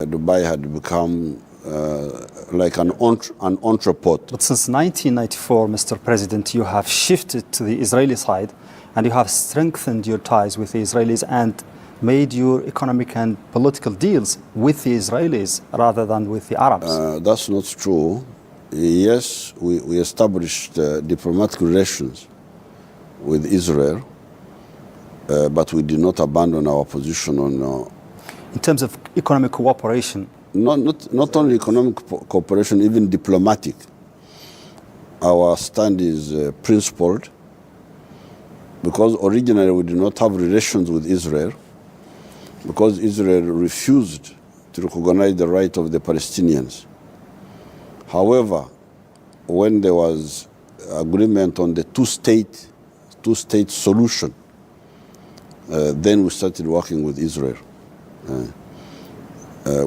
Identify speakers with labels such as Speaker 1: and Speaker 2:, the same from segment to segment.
Speaker 1: Dubai had become like an entrepot.
Speaker 2: But since 1994, Mr. President, you have shifted to the Israeli side and you have strengthened your ties with the Israelis and made your economic and political deals with the Israelis rather than with the Arabs.
Speaker 1: That's not true. Yes, we established diplomatic relations with Israel, but we did not abandon our position on...
Speaker 2: in terms of economic cooperation?
Speaker 1: Not only economic cooperation, even diplomatic. Our stand is principled, because originally we did not have relations with Israel, because Israel refused to recognize the right of the Palestinians. However, when there was agreement on the two-state solution, then we started working with Israel.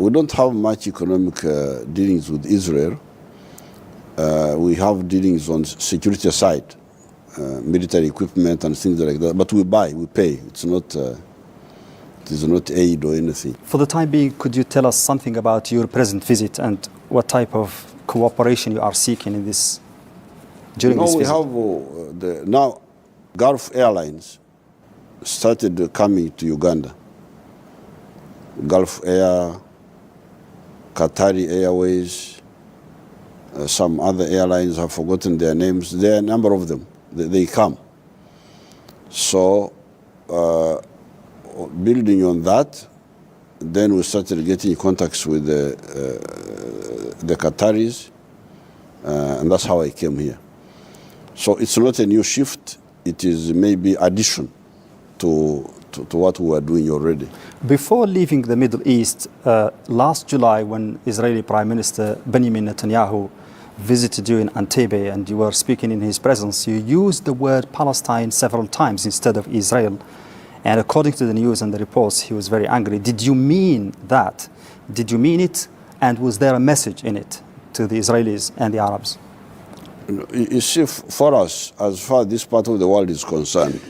Speaker 1: We don't have much economic dealings with Israel. We have dealings on security side, military equipment and things like that. But we buy, we pay. It is not aid or anything.
Speaker 2: For the time being, could you tell us something about your present visit and what type of cooperation you are seeking in this during this visit?
Speaker 1: We have now Gulf Airlines started coming to Uganda. Gulf Air, Qatari Airways, some other airlines, I've forgotten their names. There are a number of them. They come. So, building on that, then we started getting contacts with the Qataris, and that's how I came here. So it's not a new shift. It is maybe addition to what we are doing already.
Speaker 2: Before leaving the Middle East, last July when Israeli Prime Minister Benjamin Netanyahu visited you in Entebbe and you were speaking in his presence, you used the word Palestine several times instead of Israel. And according to the news and the reports, he was very angry. Did you mean that? Did you mean it? And was there a message in it to the Israelis and the Arabs?
Speaker 1: You see, for us, as far as this part of the world is concerned,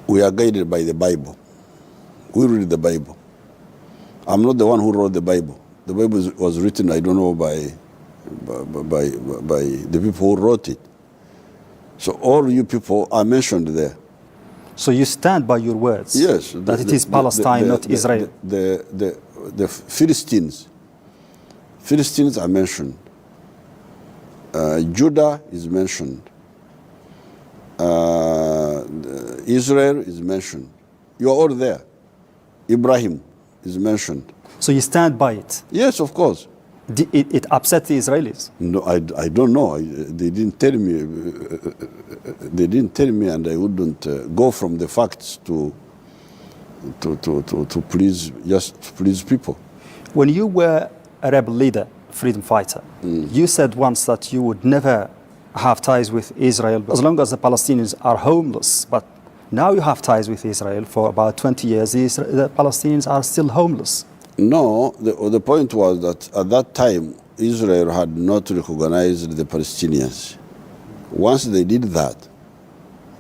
Speaker 1: we are guided by the Bible. We read the Bible. I'm not the one who wrote the Bible. The Bible was written, I don't know, by the people who wrote it. So all you people are mentioned there.
Speaker 2: So you stand by your words?
Speaker 1: Yes.
Speaker 2: That it is Palestine, not Israel?
Speaker 1: The Philistines are mentioned. Judah is mentioned. Israel is mentioned. You are all there. Ibrahim is mentioned.
Speaker 2: So you stand by it?
Speaker 1: Yes, of course.
Speaker 2: It upset the Israelis?
Speaker 1: No, I don't know. They didn't tell me. They didn't tell me, and I wouldn't go from the facts to please people.
Speaker 2: When you were a rebel leader, freedom fighter, you said once that you would never have ties with Israel as long as the Palestinians are homeless. But now you have ties with Israel for about 20 years. The Palestinians are still homeless.
Speaker 1: No, the point was that at that time, Israel had not recognized the Palestinians. Once they did that,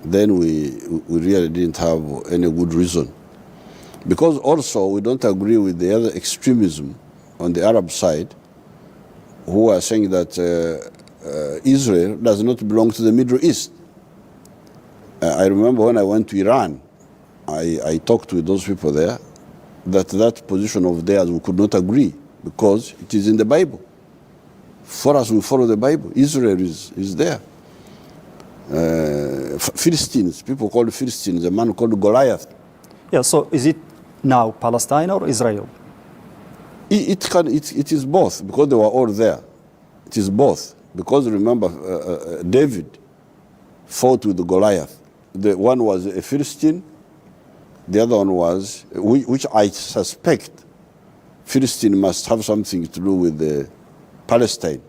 Speaker 1: then we really didn't have any good reason. Because also we don't agree with the other extremism on the Arab side, who are saying that Israel does not belong to the Middle East. I remember when I went to Iran, I talked with those people there, that position of theirs we could not agree because it is in the Bible. For us, we follow the Bible. Israel is there. Philistines, people call Philistines, a man called Goliath.
Speaker 2: Yeah, so is it now Palestine or Israel?
Speaker 1: It is both, because they were all there. It is both. Because remember, David fought with Goliath. The one was a Philistine, the other one was, which I suspect Philistine must have something to do with the Palestine.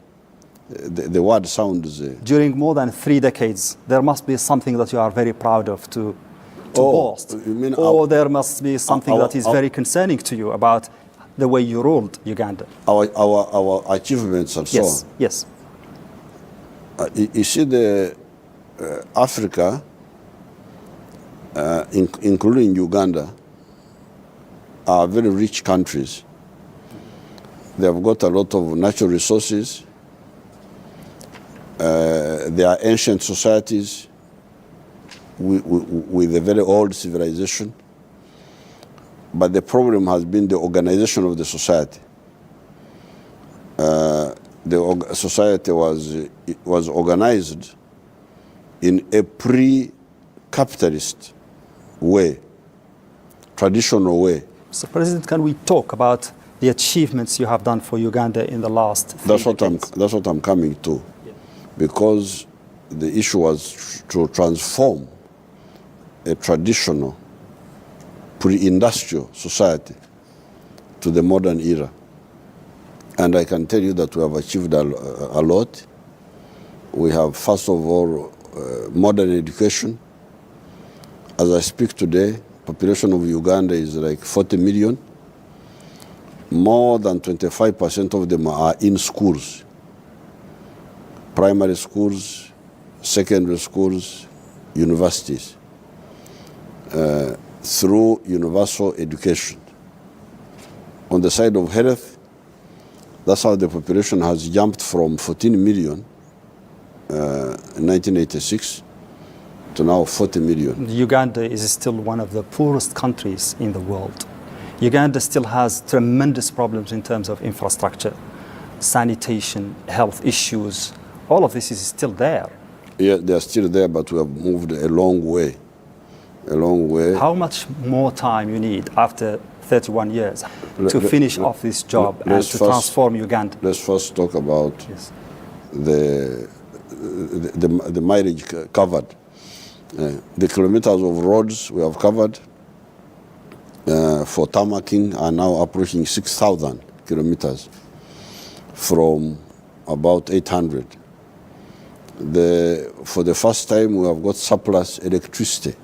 Speaker 1: The word sounds...
Speaker 2: During more than 3 decades, there must be something that you are very proud of to boast.
Speaker 1: You mean
Speaker 2: or there must be something that is very concerning to you about the way you ruled Uganda.
Speaker 1: Our achievements and so on.
Speaker 2: Yes.
Speaker 1: You see, Africa, including Uganda, are very rich countries. They have got a lot of natural resources. They are ancient societies with a very old civilization. But the problem has been the organization of the society. The society was organized in a pre-capitalist way, traditional way.
Speaker 2: So, President, can we talk about the achievements you have done for Uganda in the last 3 decades?
Speaker 1: That's what I'm coming to. Yeah. Because the issue was to transform a traditional pre-industrial society to the modern era. And I can tell you that we have achieved a lot. We have, first of all, modern education. As I speak today, population of Uganda is like 40 million. More than 25% of them are in schools. Primary schools, secondary schools, universities. Through universal education. On the side of health, that's how the population has jumped from 14 million in 1986 to now 40 million.
Speaker 2: Uganda is still one of the poorest countries in the world. Uganda still has tremendous problems in terms of infrastructure, sanitation, health issues. All of this is still there.
Speaker 1: Yeah, they are still there, but we have moved a long way. A long way.
Speaker 2: How much more time you need after 31 years to finish off this job and to transform Uganda?
Speaker 1: Let's first talk about the mileage covered. The kilometers of roads we have covered for tarmacking are now approaching 6,000 kilometers from about 800. For the first time, we have got surplus electricity.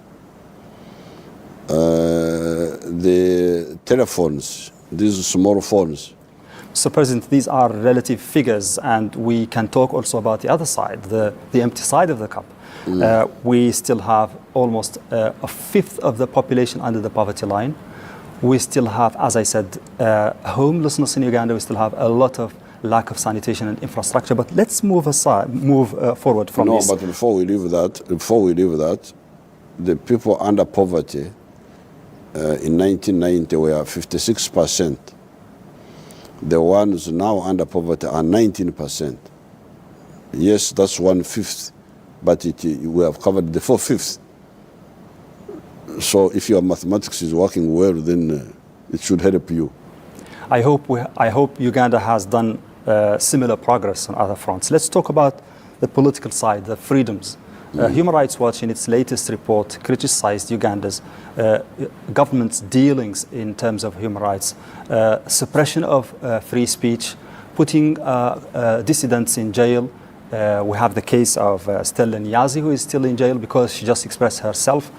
Speaker 1: The telephones, these small phones.
Speaker 2: So, President, these are relative figures, and we can talk also about the other side, the empty side of the cup. We still have almost a fifth of the population under the poverty line. We still have, as I said, homelessness in Uganda. We still have a lot of lack of sanitation and infrastructure. But let's move forward from this.
Speaker 1: No, but before we leave that, the people under poverty in 1990 were 56%. The ones now under poverty are 19%. Yes, that's 1/5, but we have covered the 4/5. So if your mathematics is working well, then it should help you.
Speaker 2: I hope Uganda has done similar progress on other fronts. Let's talk about the political side, the freedoms. Human Rights Watch, in its latest report, criticized Uganda's government's dealings in terms of human rights, suppression of free speech, putting dissidents in jail. We have the case of Stella Nyazi, who is still in jail because she just expressed herself.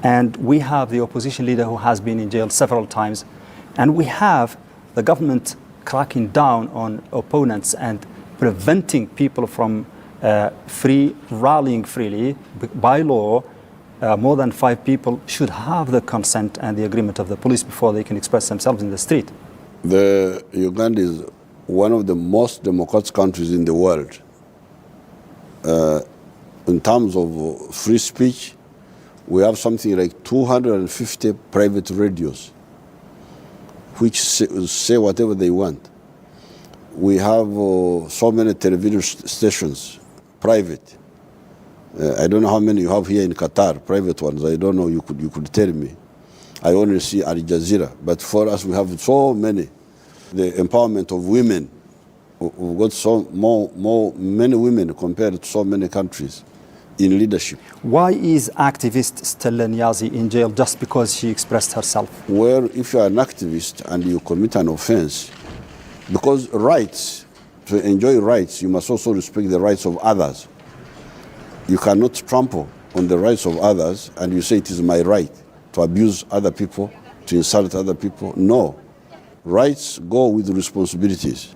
Speaker 2: And we have the opposition leader who has been in jail several times. And we have the government cracking down on opponents and preventing people from rallying freely. By law, more than 5 people should have the consent and the agreement of the police before they can express themselves in the street.
Speaker 1: Uganda is one of the most democratic countries in the world. In terms of free speech, we have something like 250 private radios which say whatever they want. We have so many television stations, private. I don't know how many you have here in Qatar, private ones. I don't know, you could tell me. I only see Al Jazeera, but for us we have so many. The empowerment of women, we've got many women compared to so many countries in leadership.
Speaker 2: Why is activist Stella Nyazi in jail just because she expressed herself?
Speaker 1: Well, if you are an activist and you commit an offense, because rights, to enjoy rights, you must also respect the rights of others. You cannot trample on the rights of others and you say it is my right to abuse other people, to insult other people. No. Rights go with responsibilities,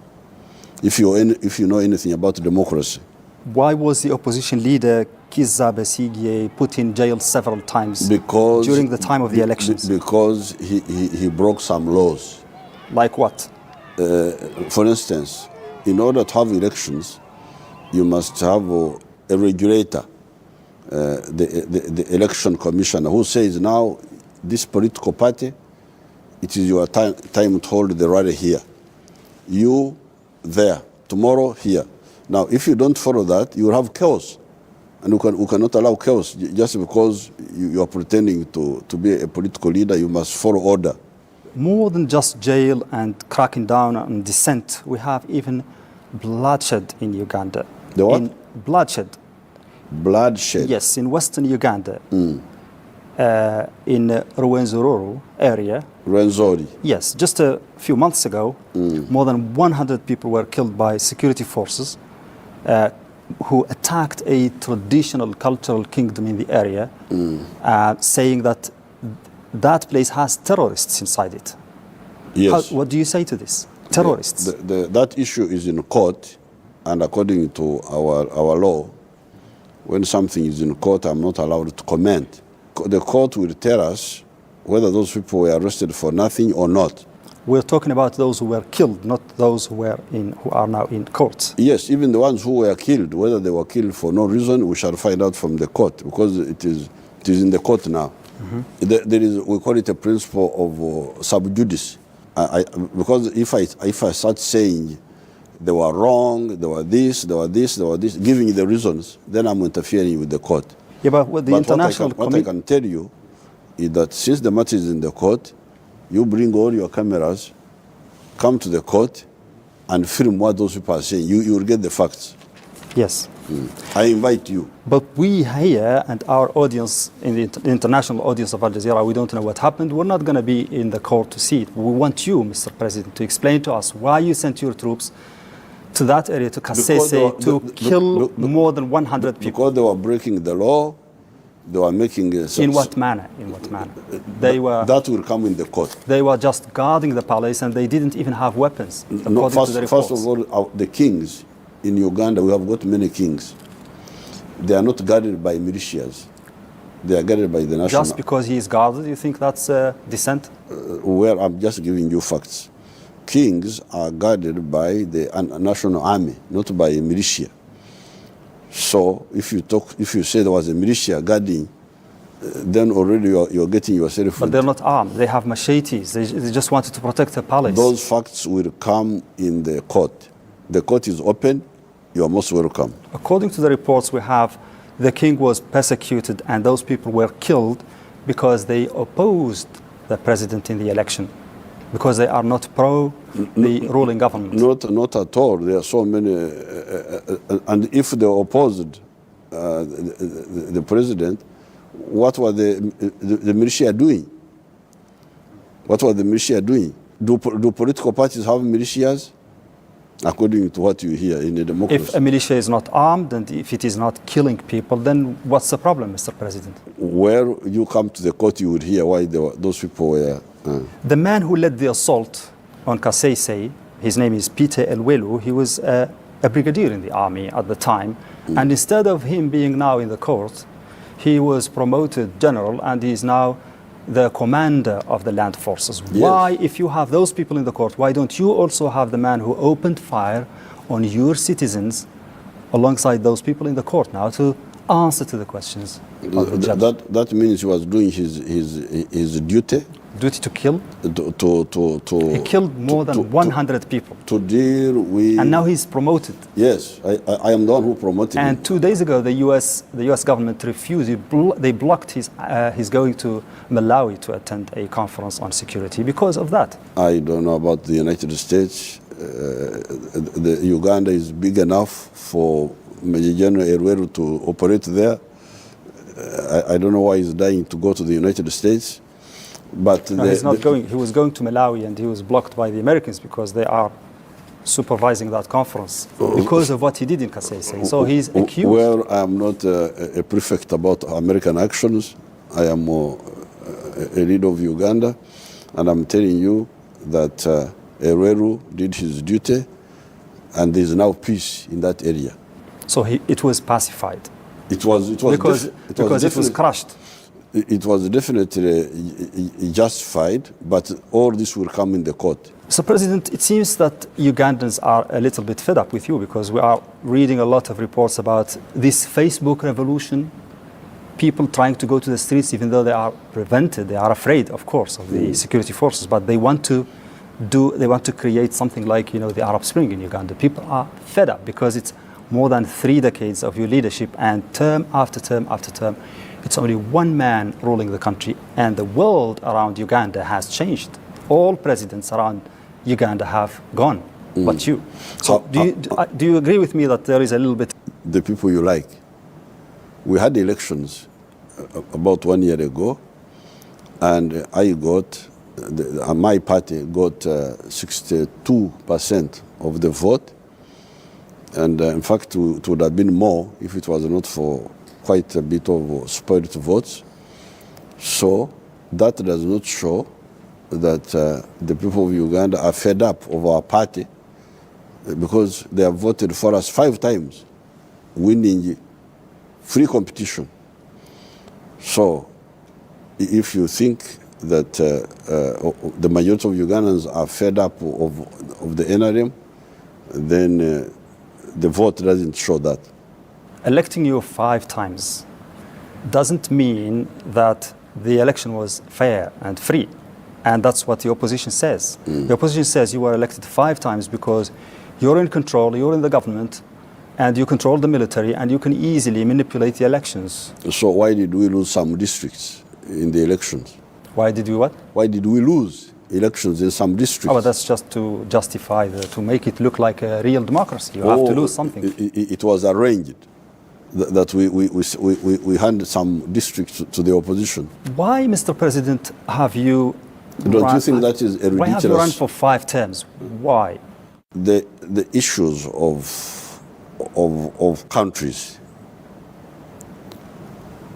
Speaker 1: if you know anything about democracy.
Speaker 2: Why was the opposition leader Kizza Besigye put in jail several times
Speaker 1: because
Speaker 2: during the time of the elections?
Speaker 1: Because he broke some laws.
Speaker 2: Like what?
Speaker 1: For instance, in order to have elections, you must have a regulator, the election commissioner, who says now this political party, it is your time to hold the rally here. You there, tomorrow here. Now, if you don't follow that, you will have chaos. And we cannot allow chaos just because you are pretending to be a political leader. You must follow order.
Speaker 2: More than just jail and cracking down on dissent, we have even bloodshed in Uganda.
Speaker 1: The what?
Speaker 2: Bloodshed.
Speaker 1: Bloodshed?
Speaker 2: Yes, in western Uganda, in Rwenzururu area.
Speaker 1: Rwenzori?
Speaker 2: Yes, just a few months ago, more than 100 people were killed by security forces who attacked a traditional cultural kingdom in the area, saying that that place has terrorists inside it.
Speaker 1: Yes.
Speaker 2: What do you say to this? Terrorists?
Speaker 1: That issue is in court, and according to our law, when something is in court, I'm not allowed to comment. The court will tell us whether those people were arrested for nothing or not.
Speaker 2: We're talking about those who were killed, not those who are now in court.
Speaker 1: Yes, even the ones who were killed, whether they were killed for no reason, we shall find out from the court, because it is in the court now. There is, we call it a principle of sub judice. Because if I start saying they were wrong, they were this, giving the reasons, then I'm interfering with the court.
Speaker 2: Yeah, but with the international
Speaker 1: what I can tell you is that since the matter is in the court, you bring all your cameras, come to the court, and film what those people are saying. You will get the facts.
Speaker 2: Yes.
Speaker 1: I invite you.
Speaker 2: But we here and our audience, in the international audience of Al Jazeera, we don't know what happened. We're not going to be in the court to see it. We want you, Mr. President, to explain to us why you sent your troops to that area, to Kasese, to kill more than 100 people.
Speaker 1: Because they were breaking the law, they were making...
Speaker 2: In what manner? In what manner?
Speaker 1: That will come in the court.
Speaker 2: They were just guarding the palace and they didn't even have weapons,
Speaker 1: No, first of all, the kings in Uganda, we have got many kings. They are not guarded by militias. They are guarded by the national...
Speaker 2: Just because he is guarded, you think that's dissent?
Speaker 1: Well, I'm just giving you facts. Kings are guarded by the national army, not by a militia. So if you say there was a militia guarding, then already you're getting yourself...
Speaker 2: But they're not armed. They have machetes. They just wanted to protect the palace.
Speaker 1: Those facts will come in the court. The court is open. You are most welcome.
Speaker 2: According to the reports we have, the king was persecuted and those people were killed because they opposed the president in the election, because they are not pro the ruling government.
Speaker 1: Not at all. There are so many, and if they opposed the president, what were the militia doing? What were the militia doing? Do political parties have militias? According to what you hear in a democracy.
Speaker 2: If a militia is not armed and if it is not killing people, then what's the problem, Mr. President?
Speaker 1: Where you come to the court, you would hear why those people were...
Speaker 2: The man who led the assault on Kasese, his name is Peter Elwelu, he was a brigadier in the army at the time. And instead of him being now in the court, he was promoted general and he is now the commander of the land forces. Yes. Why, if you have those people in the court, why don't you also have the man who opened fire on your citizens alongside those people in the court now to answer to the questions of the judge?
Speaker 1: That means he was doing his duty.
Speaker 2: Duty to kill? He killed more than 100 people.
Speaker 1: To deal with...
Speaker 2: And now he's promoted.
Speaker 1: Yes, I am the one who promoted him.
Speaker 2: And 2 days ago, the U.S. government refused. They blocked his going to Malawi to attend a conference on security because of that. I
Speaker 1: don't know about the United States. The Uganda is big enough for Major General Elwelu to operate there. I don't know why he's dying to go to the United States. But
Speaker 2: no, he's not going. He was going to Malawi and he was blocked by the Americans because they are supervising that conference because of what he did in Kasese. So he's accused. Well,
Speaker 1: I'm not a prefect about American actions. I am a leader of Uganda, and I'm telling you that Elwelu did his duty, and there is now peace in that area.
Speaker 2: So it was pacified.
Speaker 1: It was
Speaker 2: because it was crushed.
Speaker 1: It was definitely justified, but all this will come in the court.
Speaker 2: So, President, it seems that Ugandans are a little bit fed up with you, because we are reading a lot of reports about this Facebook revolution, people trying to go to the streets even though they are prevented, they are afraid, of course, of the security forces, but they want to create something like, the Arab Spring in Uganda. People are fed up because it's more than 3 decades of your leadership, and term after term after term, it's only one man ruling the country, and the world around Uganda has changed. All presidents around Uganda have gone, but you. So do you agree with me that there is a little bit...
Speaker 1: The people you like. We had elections about 1 year ago, and I got, my party got 62% of the vote. And in fact, it would have been more if it was not for quite a bit of spoiled votes. So that does not show that the people of Uganda are fed up of our party, because they have voted for us 5 times, winning free competition. So if you think that the majority of Ugandans are fed up of the NRM, then the vote doesn't show that.
Speaker 2: Electing you 5 times doesn't mean that the election was fair and free. And that's what the opposition says. The opposition says you were elected 5 times because you're in control, you're in the government, and you control the military, and you can easily manipulate the elections.
Speaker 1: So why did we lose some districts in the elections?
Speaker 2: Why did we what?
Speaker 1: Why did we lose elections in some districts?
Speaker 2: Oh, but that's just to justify, to make it look like a real democracy. You have to lose something.
Speaker 1: It was arranged that we handed some districts to the opposition.
Speaker 2: Why, Mr. President, have you...
Speaker 1: Don't you think that is a ridiculous...
Speaker 2: Why have you run for 5 terms? Why?
Speaker 1: The issues of countries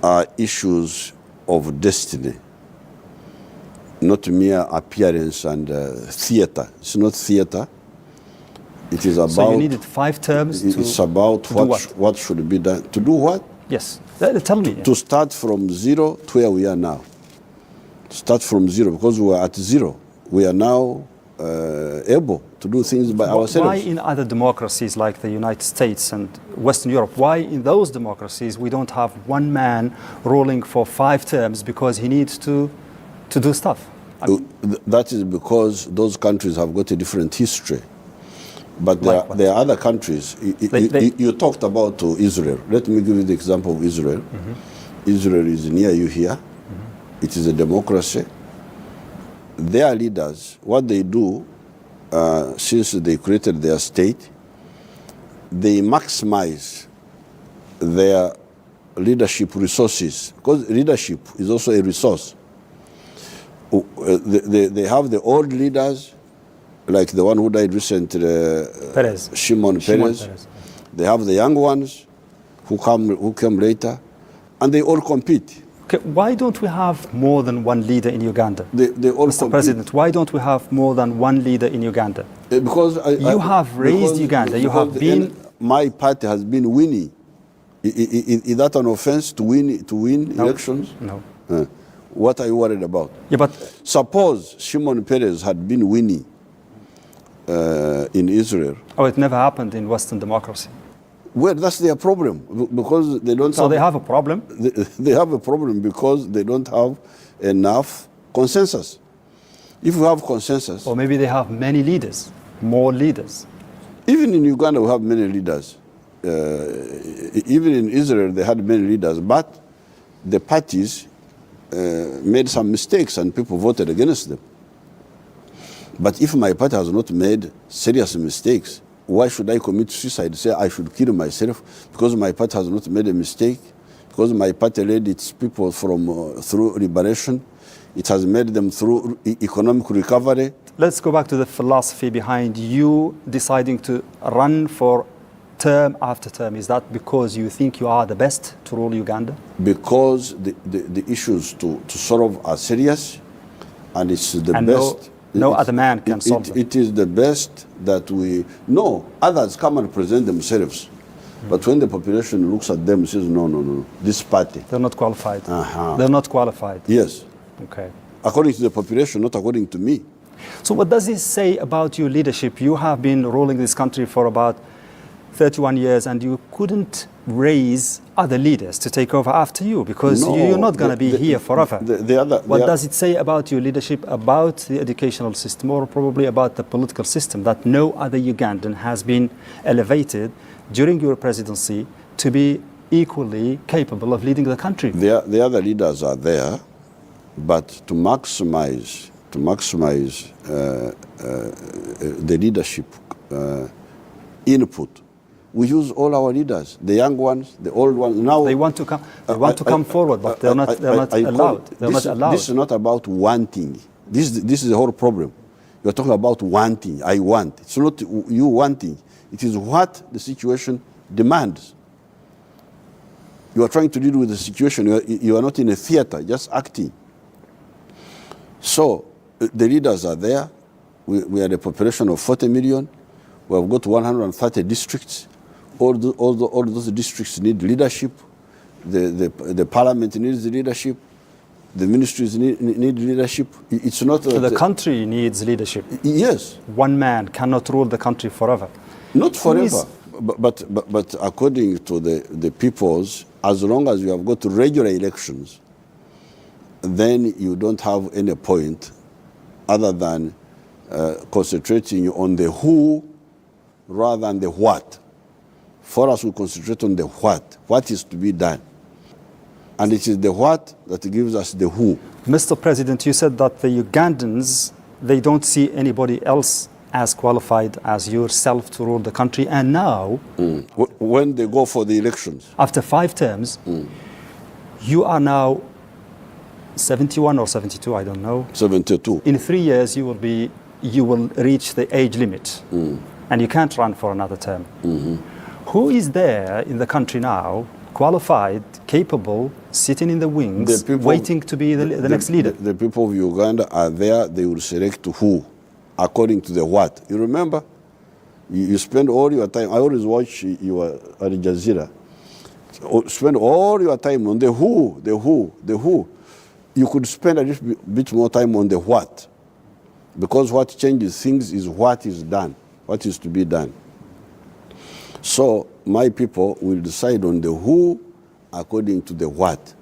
Speaker 1: are issues of destiny, not mere appearance and theater. It's not theater. It is about... So
Speaker 2: you needed 5 terms
Speaker 1: It's about what should be done. To do what?
Speaker 2: Yes. Tell me.
Speaker 1: To start from 0 to where we are now. Start from 0, because we were at 0. We are now able to do things by ourselves.
Speaker 2: Why in other democracies like the United States and Western Europe, why in those democracies we don't have one man ruling for 5 terms because he needs to do stuff?
Speaker 1: That is because those countries have got a different history. But there are other countries. You talked about Israel. Let me give you the example of Israel. Israel is near you here. It is a democracy. Their leaders, what they do, since they created their state, they maximize their leadership resources, because leadership is also a resource. They have the old leaders, like the one who died recently, Shimon Peres. They have the young ones who came later, and they all compete.
Speaker 2: Okay, why don't we have more than one leader in Uganda?
Speaker 1: They all
Speaker 2: Mr. President, why don't we have more than one leader in Uganda?
Speaker 1: Because
Speaker 2: you have raised Uganda. You have been.
Speaker 1: My party has been winning. Is that an offense to win elections?
Speaker 2: No.
Speaker 1: What are you worried about?
Speaker 2: Yeah, but
Speaker 1: suppose Shimon Peres had been winning in Israel.
Speaker 2: Oh, it never happened in Western democracy.
Speaker 1: Well, that's their problem, because they don't.
Speaker 2: So they have a problem.
Speaker 1: They have a problem because they don't have enough consensus. If we have consensus,
Speaker 2: or maybe they have many leaders, more leaders.
Speaker 1: Even in Uganda, we have many leaders. Even in Israel, they had many leaders, but the parties made some mistakes and people voted against them. But if my party has not made serious mistakes, why should I commit suicide? Say I should kill myself because my party has not made a mistake, because my party led its people through liberation. It has made them through economic recovery.
Speaker 2: Let's go back to the philosophy behind you deciding to run for term after term. Is that because you think you are the best to rule Uganda?
Speaker 1: Because the issues to solve are serious, and it's the best.
Speaker 2: No other man can solve them.
Speaker 1: It is the best that we know. Others come and present themselves, But when the population looks at them and says, no, no, no, this party.
Speaker 2: They're not qualified.
Speaker 1: Uh-huh.
Speaker 2: They're not qualified.
Speaker 1: Yes.
Speaker 2: Okay.
Speaker 1: According to the population, not according to me.
Speaker 2: So what does this say about your leadership? You have been ruling this country for about 31 years and you couldn't raise other leaders to take over after you because
Speaker 1: No,
Speaker 2: you're not going to be here forever. What does it say about your leadership, about the educational system, or probably about the political system, that no other Ugandan has been elevated during your presidency to be equally capable of leading the country?
Speaker 1: The other leaders are there, but to maximize the leadership input, we use all our leaders, the young ones, the old ones. Now
Speaker 2: they want to come. They want to come forward, but they're not allowed. They're not allowed.
Speaker 1: This is not about wanting. This is the whole problem. You're talking about wanting. I want. It's not you wanting. It is what the situation demands. You are trying to deal with the situation. You are not in a theater, just acting. So the leaders are there. We are a population of 40 million. We have got 130 districts. All those districts need leadership. The parliament needs leadership. The ministries need leadership. It's not.
Speaker 2: So the country needs leadership.
Speaker 1: Yes.
Speaker 2: One man cannot rule the country forever.
Speaker 1: Not forever. But according to the peoples, as long as you have got regular elections, then you don't have any point other than concentrating on the who rather than the what. For us, we concentrate on the what is to be done. And it is the what that gives us the who.
Speaker 2: Mr. President, you said that the Ugandans, they don't see anybody else as qualified as yourself to rule the country. And now,
Speaker 1: when they go for the elections,
Speaker 2: after 5 terms, you are now 71 or 72, I don't know.
Speaker 1: 72.
Speaker 2: In 3 years, you will reach the age limit, and you can't run for another term. Who is there in the country now, qualified, capable, sitting in the wings, waiting to be the next leader?
Speaker 1: The people of Uganda are there. They will select who, according to the what. You remember? You spend all your time. I always watch your Al Jazeera. Spend all your time on the who. You could spend a little bit more time on the what. Because what changes things is what is done, what is to be done. So my people will decide on the who according to the what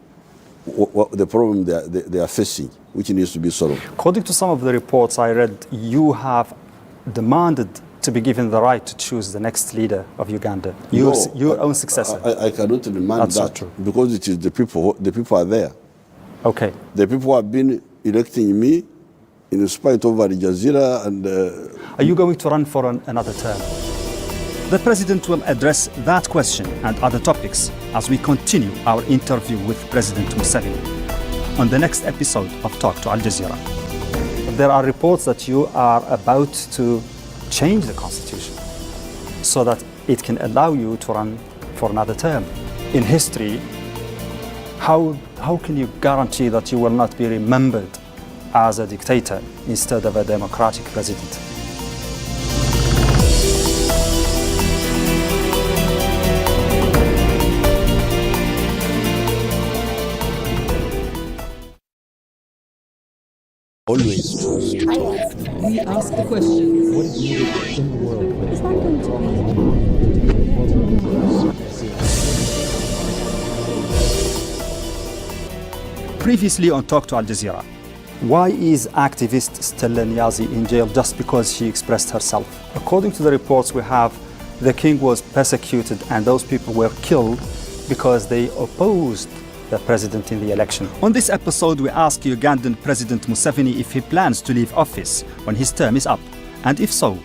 Speaker 1: the problem they are facing, which needs to be solved.
Speaker 2: According to some of the reports I read, you have demanded to be given the right to choose the next leader of Uganda, your own successor.
Speaker 1: I cannot demand
Speaker 2: That's
Speaker 1: that
Speaker 2: not true.
Speaker 1: because it is the people are there.
Speaker 2: Okay.
Speaker 1: The people have been electing me in spite of Al Jazeera and...
Speaker 2: Are you going to run for another term? The President will address that question and other topics as we continue our interview with President Museveni on the next episode of Talk to Al Jazeera. There are reports that you are about to change the constitution so that it can allow you to run for another term. In history, how can you guarantee that you will not be remembered as a dictator instead of a democratic president?
Speaker 1: Always.
Speaker 3: We ask the question, what is needed in the world? Is that going to be?
Speaker 2: Previously on Talk to Al Jazeera, why is activist Stella Niazi in jail just because she expressed herself? According to the reports we have, the king was persecuted and those people were killed because they opposed the president in the election. On this episode, we ask Ugandan President Museveni if he plans to leave office when his term is up, and if so,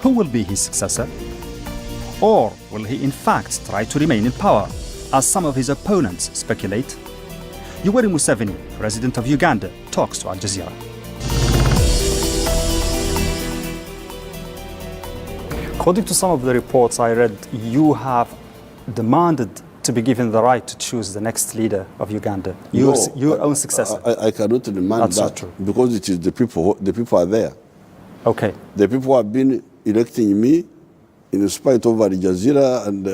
Speaker 2: who will be his successor? Or will he in fact try to remain in power, as some of his opponents speculate? Yoweri Museveni, President of Uganda, talks to Al Jazeera. According to some of the reports I read, you have demanded to be given the right to choose the next leader of Uganda, your own successor.
Speaker 1: I cannot demand
Speaker 2: That's
Speaker 1: that
Speaker 2: not true.
Speaker 1: because it is the people are there.
Speaker 2: Okay.
Speaker 1: The people have been electing me in spite of Al Jazeera, and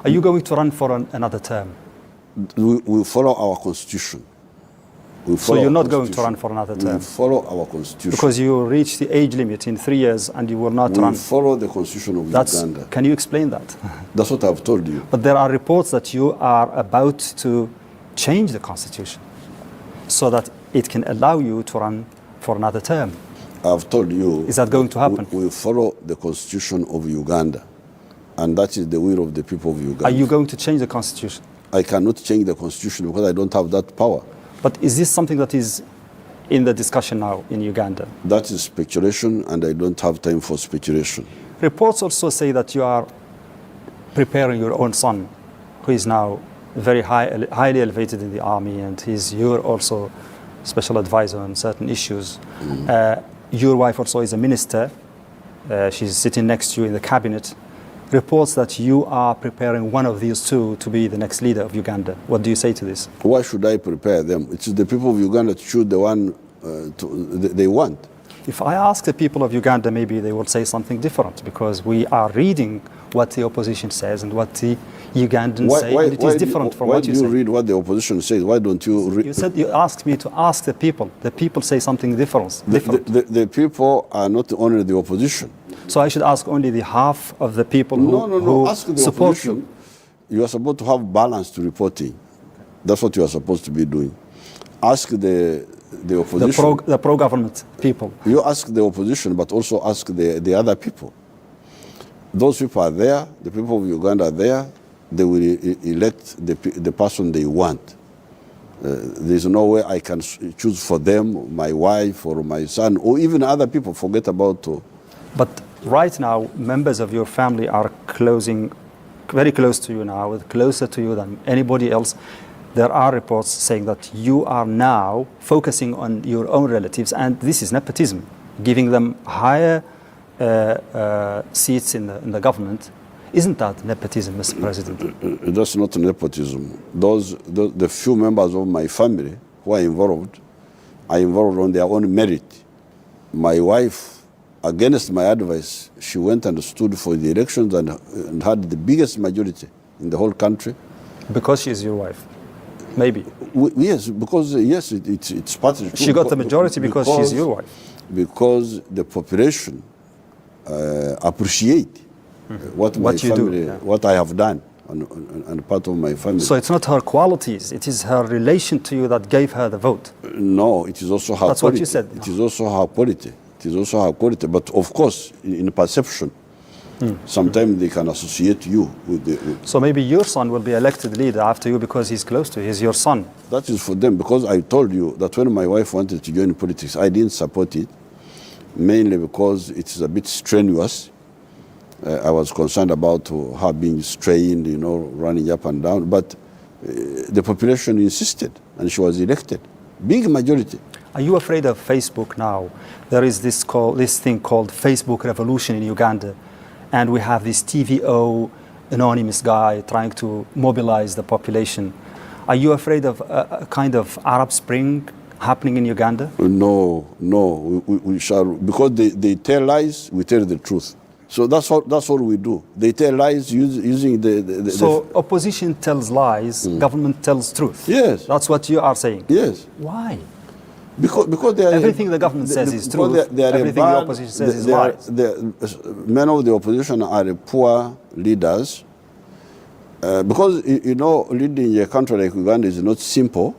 Speaker 2: Are you going to run for another term?
Speaker 1: we follow our constitution.
Speaker 2: So you're not going to run for another term?
Speaker 1: We follow our constitution.
Speaker 2: Because you reach the age limit in 3 years and you will not run.
Speaker 1: We follow the constitution of Uganda.
Speaker 2: Can you explain that?
Speaker 1: That's what I've told you.
Speaker 2: But there are reports that you are about to change the constitution so that it can allow you to run for another term.
Speaker 1: I've told you.
Speaker 2: Is that going to happen?
Speaker 1: We follow the constitution of Uganda, and that is the will of the people of Uganda.
Speaker 2: Are you going to change the constitution?
Speaker 1: I cannot change the constitution because I don't have that power.
Speaker 2: But is this something that is in the discussion now in Uganda?
Speaker 1: That is speculation, and I don't have time for speculation.
Speaker 2: Reports also say that you are preparing your own son, who is now very highly elevated in the army, and he's your also special advisor on certain issues. Your wife also is a minister. She's sitting next to you in the cabinet. Reports that you are preparing one of these two to be the next leader of Uganda. What do you say to this?
Speaker 1: Why should I prepare them? It's the people of Uganda to choose the one they want.
Speaker 2: If I ask the people of Uganda, maybe they will say something different, because we are reading what the opposition says and what the Ugandans say, and it is different from what you say.
Speaker 1: Why do you read what the opposition says? Why don't you read?
Speaker 2: You said you asked me to ask the people. The people say something different.
Speaker 1: The people are not only the opposition.
Speaker 2: So I should ask only the half of the people who
Speaker 1: ask the
Speaker 2: support
Speaker 1: opposition.
Speaker 2: you.
Speaker 1: You are supposed to have balanced reporting. That's what you are supposed to be doing. Ask the opposition.
Speaker 2: The pro-government people.
Speaker 1: You ask the opposition, but also ask the other people. Those people are there, the people of Uganda are there, they will elect the person they want. There's no way I can choose for them, my wife or my son, or even other people, forget about.
Speaker 2: But right now, members of your family are very close to you now, closer to you than anybody else. There are reports saying that you are now focusing on your own relatives, and this is nepotism, giving them higher seats in the government. Isn't that nepotism, Mr. President?
Speaker 1: That's not nepotism. The few members of my family who are involved on their own merit. My wife, against my advice, she went and stood for the elections and had the biggest majority in the whole country.
Speaker 2: Because she is your wife? Maybe.
Speaker 1: Yes, because it's partly true.
Speaker 2: She got the majority because she's your wife.
Speaker 1: Because the population appreciate what I have done and part of my family.
Speaker 2: So it's not her qualities; it is her relation to you that gave her the vote.
Speaker 1: No, it is also her.
Speaker 2: That's
Speaker 1: quality.
Speaker 2: What you said.
Speaker 1: It is also her quality. It is also her quality. But of course, in perception. Sometimes they can associate you with the...
Speaker 2: So maybe your son will be elected leader after you because he's close to you. He's your son.
Speaker 1: That is for them, because I told you that when my wife wanted to join politics, I didn't support it, mainly because it's a bit strenuous. I was concerned about her being strained, running up and down. But the population insisted, and she was elected. Big majority.
Speaker 2: Are you afraid of Facebook now? There is this thing called Facebook revolution in Uganda. And we have this TVO anonymous guy trying to mobilize the population. Are you afraid of a kind of Arab Spring happening in Uganda?
Speaker 1: No, we shall, because they tell lies, we tell the truth. So that's all we do. They tell lies using
Speaker 2: So opposition tells lies, government tells truth.
Speaker 1: Yes.
Speaker 2: That's what you are saying.
Speaker 1: Yes.
Speaker 2: Why?
Speaker 1: Because they are,
Speaker 2: everything the government says is truth. Everything the opposition says is lies.
Speaker 1: Many of the opposition are poor leaders. Because leading a country like Uganda is not simple.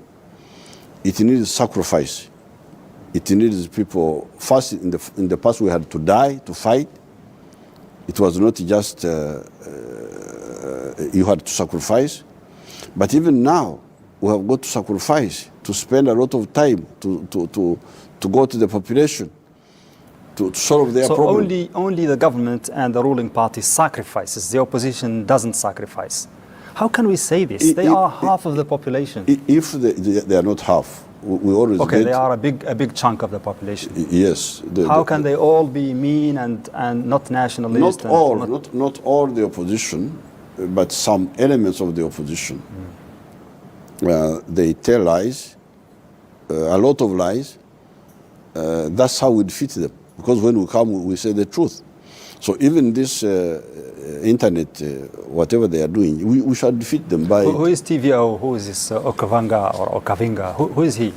Speaker 1: It needs sacrifice. It needs people. First, in the past, we had to die to fight. It was not just you had to sacrifice, but even now we have got to sacrifice, to spend a lot of time to go to the population, to solve their problem.
Speaker 2: So only the government and the ruling party sacrifices. The opposition doesn't sacrifice. How can we say this? They are half of the population.
Speaker 1: If they are not half, we always
Speaker 2: they are a big chunk of the population.
Speaker 1: Yes.
Speaker 2: How can they all be mean and not nationalist?
Speaker 1: Not all the opposition, but some elements of the opposition. They tell lies, a lot of lies. That's how we defeat them. Because when we come, we say the truth. So even this internet, whatever they are doing, we shall defeat them by...
Speaker 2: Who is TVO? Who is this Okavanga or Okavinga? Who is he?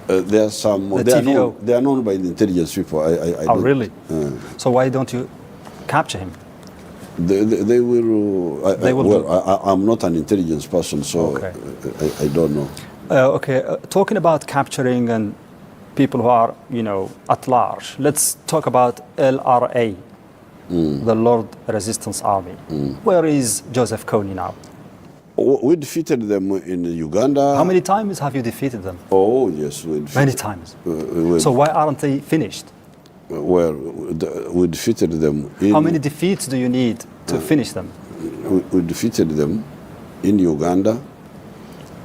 Speaker 1: There are some... They are known by the intelligence people.
Speaker 2: Oh, really? So why don't you capture him?
Speaker 1: They will... I'm not an intelligence person, so
Speaker 2: okay.
Speaker 1: I don't know.
Speaker 2: Talking about capturing and people who are, you know, at large, let's talk about LRA, the Lord Resistance Army. Where is Joseph Kony now?
Speaker 1: We defeated them in Uganda.
Speaker 2: How many times have you defeated them?
Speaker 1: Oh, yes.
Speaker 2: Many times. So why aren't they finished?
Speaker 1: Well, we defeated them.
Speaker 2: How many defeats do you need to finish them?
Speaker 1: We defeated them in Uganda,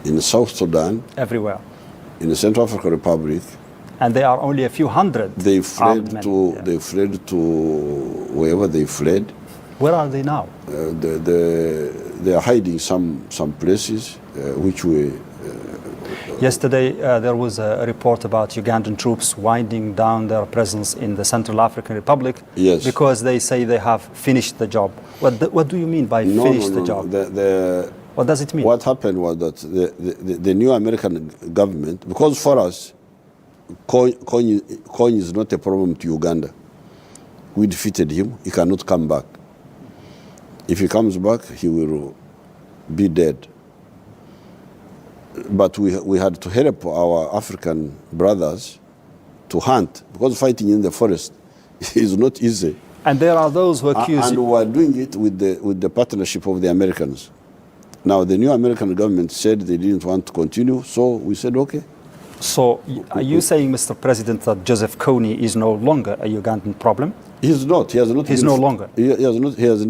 Speaker 1: in South Sudan.
Speaker 2: Everywhere.
Speaker 1: In the Central African Republic.
Speaker 2: And they are only a few hundred.
Speaker 1: They fled to wherever they fled.
Speaker 2: Where are they now?
Speaker 1: They are hiding some places, which we...
Speaker 2: Yesterday, there was a report about Ugandan troops winding down their presence in the Central African Republic.
Speaker 1: Yes.
Speaker 2: Because they say they have finished the job. What do you mean by finished the job? What does it mean?
Speaker 1: What happened was that the new American government, because for us, Kony is not a problem to Uganda. We defeated him. He cannot come back. If he comes back, he will be dead. But we had to help our African brothers to hunt, because fighting in the forest is not easy.
Speaker 2: And there are those who accuse
Speaker 1: you. And we are doing it with the partnership of the Americans. Now, the new American government said they didn't want to continue, so we said, okay.
Speaker 2: So, are you saying, Mr. President, that Joseph Kony is no longer a Ugandan problem?
Speaker 1: He's not. He has not.
Speaker 2: He's no longer.
Speaker 1: He has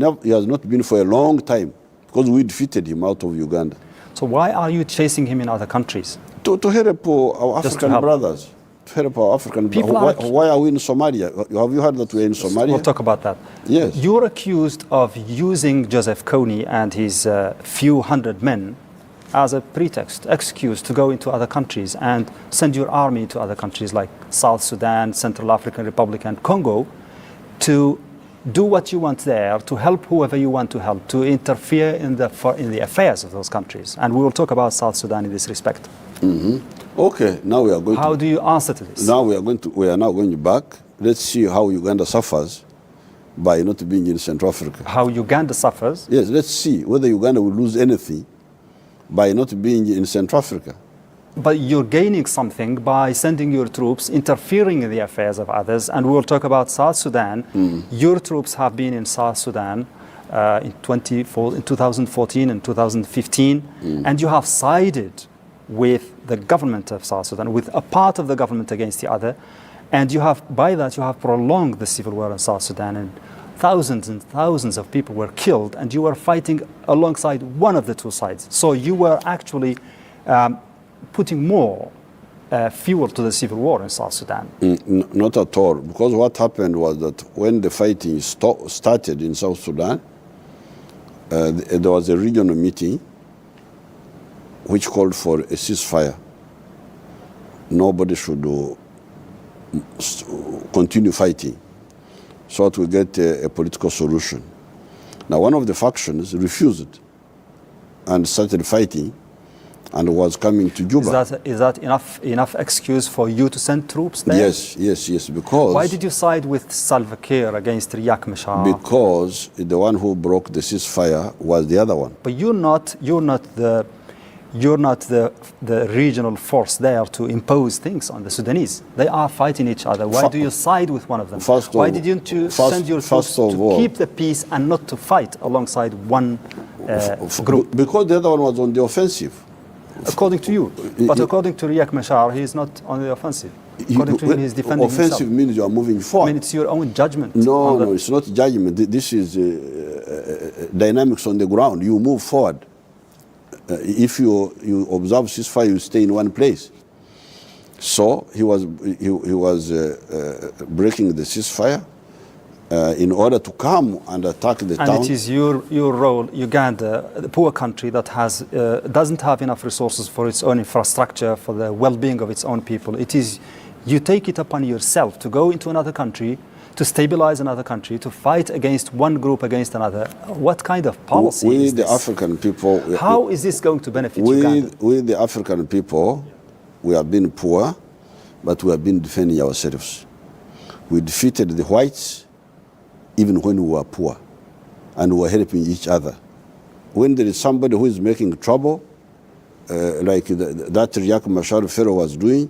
Speaker 1: not been for a long time, because we defeated him out of Uganda.
Speaker 2: So why are you chasing him in other countries?
Speaker 1: To help our African brothers. To help our African brothers. Why are we in Somalia? Have you heard that we're in Somalia?
Speaker 2: We'll talk about that.
Speaker 1: Yes.
Speaker 2: You're accused of using Joseph Kony and his few hundred men as a pretext, excuse to go into other countries and send your army to other countries like South Sudan, Central African Republic and Congo to do what you want there, to help whoever you want to help, to interfere in the affairs of those countries. And we will talk about South Sudan in this respect.
Speaker 1: Okay, now we are going
Speaker 2: How do you answer to this?
Speaker 1: Now we are now going back. Let's see how Uganda suffers by not being in Central Africa.
Speaker 2: How Uganda suffers?
Speaker 1: Yes, let's see whether Uganda will lose anything by not being in Central Africa.
Speaker 2: But you're gaining something by sending your troops, interfering in the affairs of others. And we'll talk about South Sudan. Your troops have been in South Sudan in 2014 and 2015. And you have sided with the government of South Sudan, with a part of the government against the other. And by that, you have prolonged the civil war in South Sudan. And thousands and thousands of people were killed. And you were fighting alongside one of the two sides. So you were actually... putting more fuel to the civil war in South Sudan?
Speaker 1: Not at all, because what happened was that when the fighting started in South Sudan, there was a regional meeting which called for a ceasefire. Nobody should continue fighting, so that we get a political solution. Now, one of the factions refused and started fighting, and was coming to Juba.
Speaker 2: Is that enough excuse for you to send troops there?
Speaker 1: Yes, because...
Speaker 2: Why did you side with Salva Kiir against Riek Machar?
Speaker 1: Because the one who broke the ceasefire was the other one.
Speaker 2: But you're not the regional force there to impose things on the Sudanese. They are fighting each other. Why do you side with one of them? Why didn't you send your troops to keep the peace and not to fight alongside one group?
Speaker 1: Because the other one was on the offensive.
Speaker 2: According to you. But according to Riek Machar, he is not on the offensive. According to him, he is defending
Speaker 1: offensive
Speaker 2: himself.
Speaker 1: Means you are moving forward.
Speaker 2: I mean, it's your own judgment.
Speaker 1: No, it's not judgment. This is dynamics on the ground. You move forward. If you observe ceasefire, you stay in one place. So he was breaking the ceasefire in order to come and attack the town.
Speaker 2: And it is your role, Uganda, the poor country that doesn't have enough resources for its own infrastructure, for the well-being of its own people. You take it upon yourself to go into another country, to stabilize another country, to fight against one group against another. What kind of policy
Speaker 1: We,
Speaker 2: is
Speaker 1: the
Speaker 2: this?
Speaker 1: African people,
Speaker 2: How is this going to benefit Uganda?
Speaker 1: we, the African people, we have been poor, but we have been defending ourselves. We defeated the whites even when we were poor, and we were helping each other. When there is somebody who is making trouble, like that Riek Machar fellow was doing,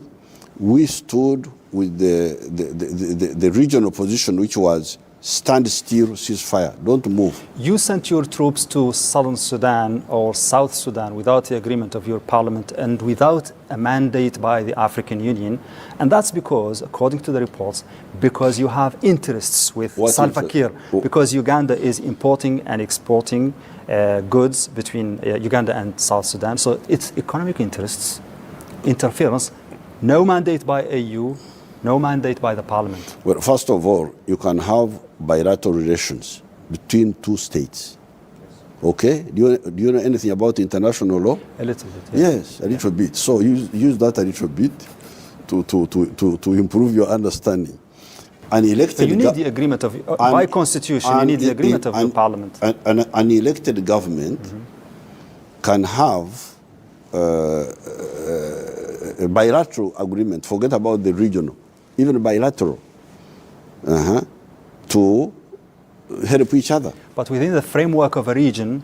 Speaker 1: we stood with the regional opposition, which was stand still, ceasefire, don't move.
Speaker 2: You sent your troops to Southern Sudan or South Sudan without the agreement of your parliament and without a mandate by the African Union. And that's because, according to the reports, because you have interests with Salva Kiir, because Uganda is importing and exporting goods between Uganda and South Sudan. So it's economic interests, interference, no mandate by AU, no mandate by the parliament.
Speaker 1: Well, first of all, you can have bilateral relations between two states. Okay? Do you know anything about international law?
Speaker 2: A little bit. Yeah.
Speaker 1: Yes, a little bit. So use that a little bit to improve your understanding. An elected
Speaker 2: so you need the agreement of, by constitution, you need the agreement of the parliament.
Speaker 1: An elected government can have a bilateral agreement, forget about the regional, even bilateral, to help each other.
Speaker 2: But within the framework of a region,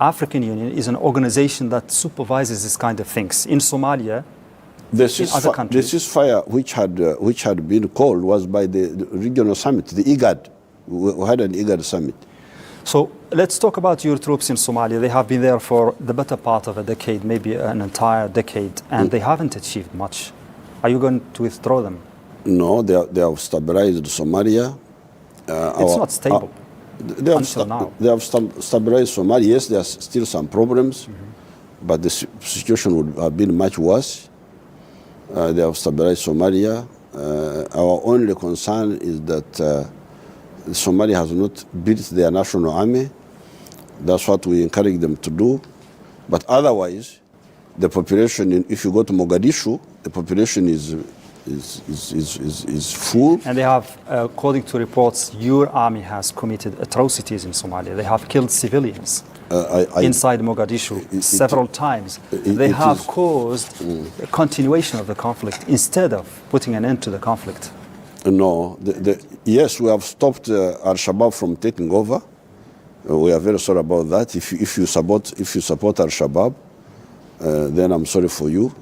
Speaker 2: African Union is an organization that supervises this kind of things. In Somalia, in other countries.
Speaker 1: The ceasefire which had been called was by the regional summit, the IGAD. We had an IGAD summit.
Speaker 2: So let's talk about your troops in Somalia. They have been there for the better part of a decade, maybe an entire decade, and they haven't achieved much. Are you going to withdraw them?
Speaker 1: No, they have stabilized Somalia.
Speaker 2: It's not stable until now.
Speaker 1: They have stabilized Somalia. Yes, there are still some problems, but the situation would have been much worse. They have stabilized Somalia. Our only concern is that Somalia has not built their national army. That's what we encourage them to do. But otherwise, the population, if you go to Mogadishu, the population is full.
Speaker 2: And they have, according to reports, your army has committed atrocities in Somalia. They have killed civilians inside Mogadishu several times. They have caused a continuation of the conflict instead of putting an end to the conflict.
Speaker 1: No, yes, we have stopped Al-Shabaab from taking over. We are very sorry about that. If you support Al-Shabaab, then I'm sorry for you.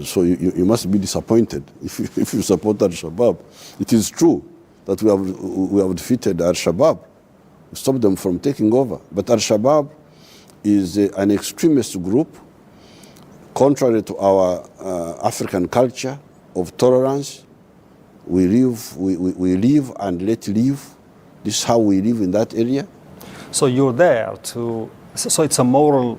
Speaker 1: So you must be disappointed if you support Al-Shabaab. It is true that we have defeated Al-Shabaab, stopped them from taking over. But Al-Shabaab is an extremist group, contrary to our African culture of tolerance. We live and let live. This is how we live in that area.
Speaker 2: So you're there to. So it's a moral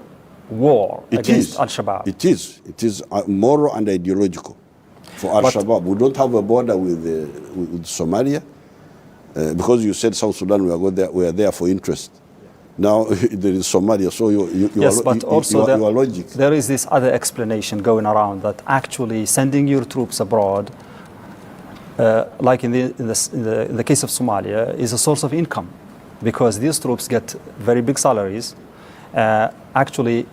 Speaker 2: war against Al-Shabaab.
Speaker 1: It is. It is moral and ideological for Al-Shabaab. We don't have a border with Somalia because you said South Sudan. We are there for interest. Now there is Somalia. So you are logic.
Speaker 2: There is this other explanation going around that actually sending your troops abroad, like in the case of Somalia, is a source of income, because these troops get very big salaries. Actually,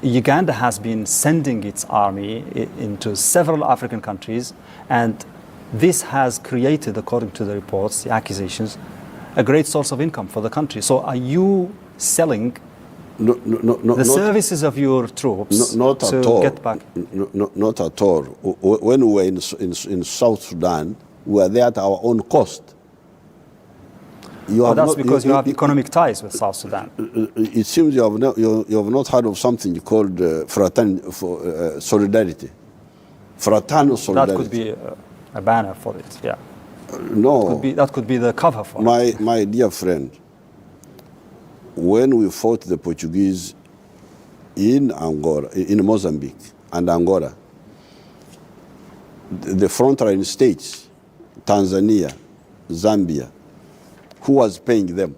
Speaker 2: Uganda has been sending its army into several African countries, and this has created, according to the reports, the accusations, a great source of income for the country. So are you selling the services of your troops to get back?
Speaker 1: Not at all. When we were in South Sudan, we were there at our own cost.
Speaker 2: That's because you have economic ties with South Sudan.
Speaker 1: It seems you have not heard of something called solidarity. Fraternal solidarity.
Speaker 2: That could be a banner for it, yeah.
Speaker 1: No.
Speaker 2: That could be the cover for it.
Speaker 1: My dear friend, when we fought the Portuguese in Angola, in Mozambique and Angola, the frontline states, Tanzania, Zambia, who was paying them?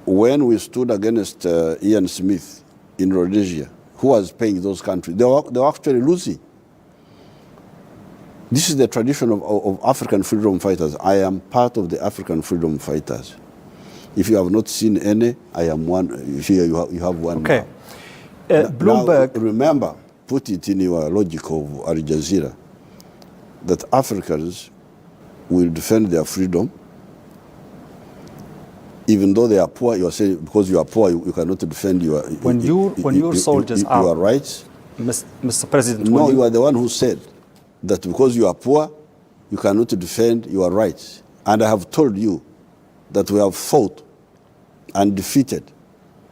Speaker 1: When we stood against Ian Smith in Rhodesia, who was paying those countries? They were actually losing. This is the tradition of African freedom fighters. I am part of the African freedom fighters. If you have not seen any, I am one. Here you have one.
Speaker 2: Okay.
Speaker 1: Bloomberg. Now, remember, put it in your logic of Al Jazeera, that Africans will defend their freedom. Even though they are poor, you are saying because you are poor, you cannot defend your
Speaker 2: your soldiers are
Speaker 1: your rights.
Speaker 2: Mr. President.
Speaker 1: No, you are the one who said that because you are poor, you cannot defend your rights. And I have told you that we have fought and defeated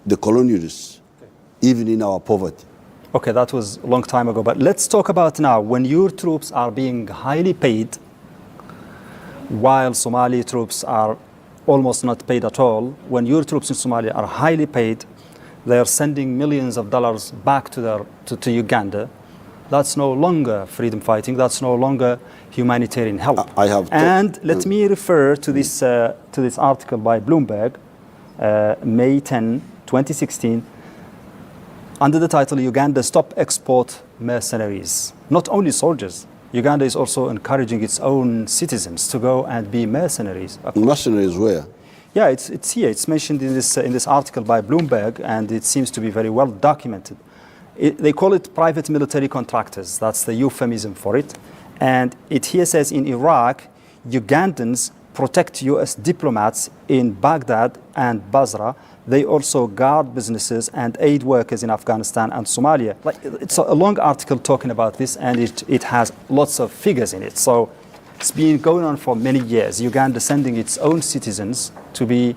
Speaker 1: the colonialists, even in our poverty.
Speaker 2: Okay, that was a long time ago. But let's talk about now, when your troops are being highly paid, while Somali troops are almost not paid at all. When your troops in Somalia are highly paid, they are sending millions of dollars back to Uganda. That's no longer freedom fighting. That's no longer humanitarian help. And let me refer to this article by Bloomberg, May 10, 2016, under the title "Uganda Stop Export Mercenaries." Not only soldiers. Uganda is also encouraging its own citizens to go and be mercenaries.
Speaker 1: Mercenaries where?
Speaker 2: Yeah, it's here. It's mentioned in this article by Bloomberg, and it seems to be very well documented. They call it private military contractors. That's the euphemism for it. And it here says in Iraq, Ugandans protect U.S. diplomats in Baghdad and Basra. They also guard businesses and aid workers in Afghanistan and Somalia. It's a long article talking about this, and it has lots of figures in it. So it's been going on for many years. Uganda sending its own citizens to be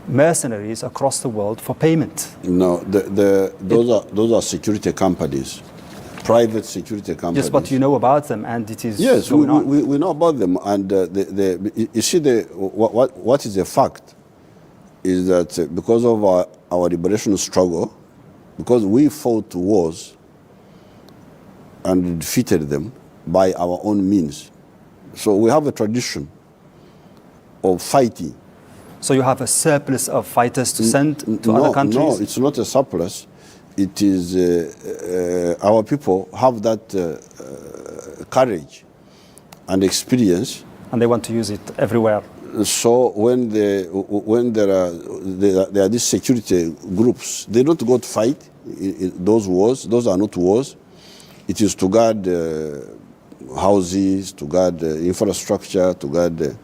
Speaker 2: mercenaries across the world for payment.
Speaker 1: No, those are security companies, private security companies.
Speaker 2: Yes, but you know about them, and it is
Speaker 1: yes,
Speaker 2: going on.
Speaker 1: we know about them, and you see what is the fact is that because of our liberation struggle, because we fought wars and defeated them by our own means, so we have a tradition of fighting.
Speaker 2: So you have a surplus of fighters to send to other countries?
Speaker 1: No, it's not a surplus. It is our people have that courage and experience,
Speaker 2: and they want to use it everywhere.
Speaker 1: So when there are these security groups, they don't go to fight in those wars. Those are not wars. It is to guard houses, to guard infrastructure, to guard.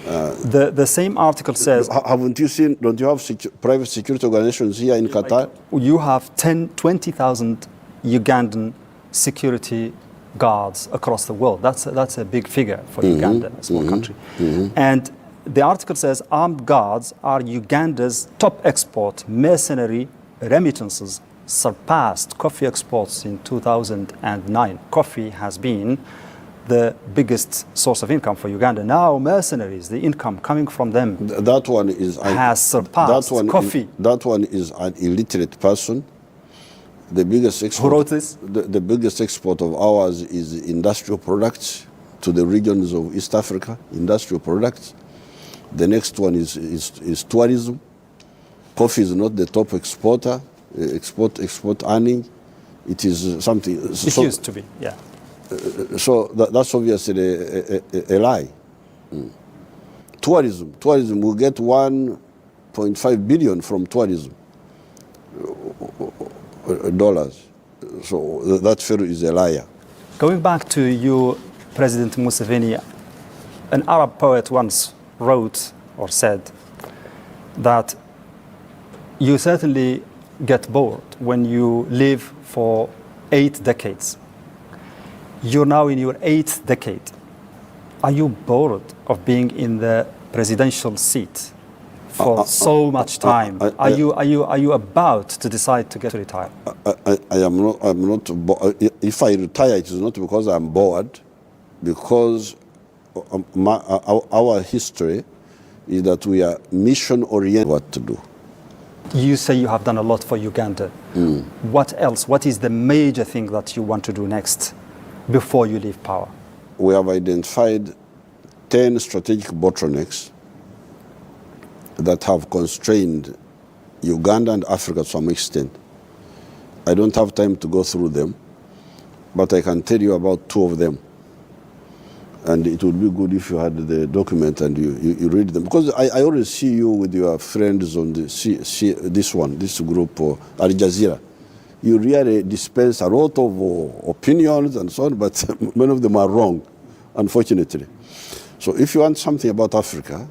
Speaker 2: The same article says.
Speaker 1: Haven't you seen? Don't you have private security organizations here in Qatar?
Speaker 2: You have 20,000 Ugandan security guards across the world. That's a big figure for Uganda, a small country. And the article says armed guards are Uganda's top export. Mercenary remittances surpassed coffee exports in 2009. Coffee has been the biggest source of income for Uganda. Now mercenaries, the income coming from them,
Speaker 1: that one has
Speaker 2: surpassed coffee.
Speaker 1: That one is an illiterate person. The biggest export,
Speaker 2: who wrote this?
Speaker 1: The biggest export of ours is industrial products to the regions of East Africa, industrial products. The next one is tourism. Coffee is not the top exporter, export earning. It is something.
Speaker 2: It used to be, yeah.
Speaker 1: So that's obviously a lie. Tourism will get 1.5 billion from tourism dollars. So that figure is a liar.
Speaker 2: Going back to you, President Museveni, an Arab poet once wrote or said that you certainly get bored when you live for 8 decades. You're now in your 8th decade. Are you bored of being in the presidential seat for so much time? Are you about to decide to get to retire?
Speaker 1: I'm not. If I retire, it is not because I'm bored, because our history is that we are mission-oriented. What to do?
Speaker 2: You say you have done a lot for Uganda. What else? What is the major thing that you want to do next before you leave power?
Speaker 1: We have identified 10 strategic bottlenecks that have constrained Uganda and Africa to some extent. I don't have time to go through them, but I can tell you about 2 of them. And it would be good if you had the document and you read them. Because I always see you with your friends on this group, Al Jazeera. You really dispense a lot of opinions and so on, but many of them are wrong, unfortunately. So if you want something about Africa,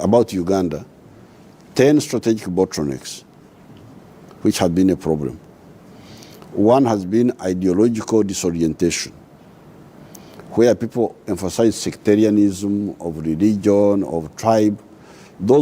Speaker 1: about Uganda, 10 strategic bottlenecks, which have been a problem. One has been ideological disorientation, where people emphasize sectarianism, of religion, of tribe. Those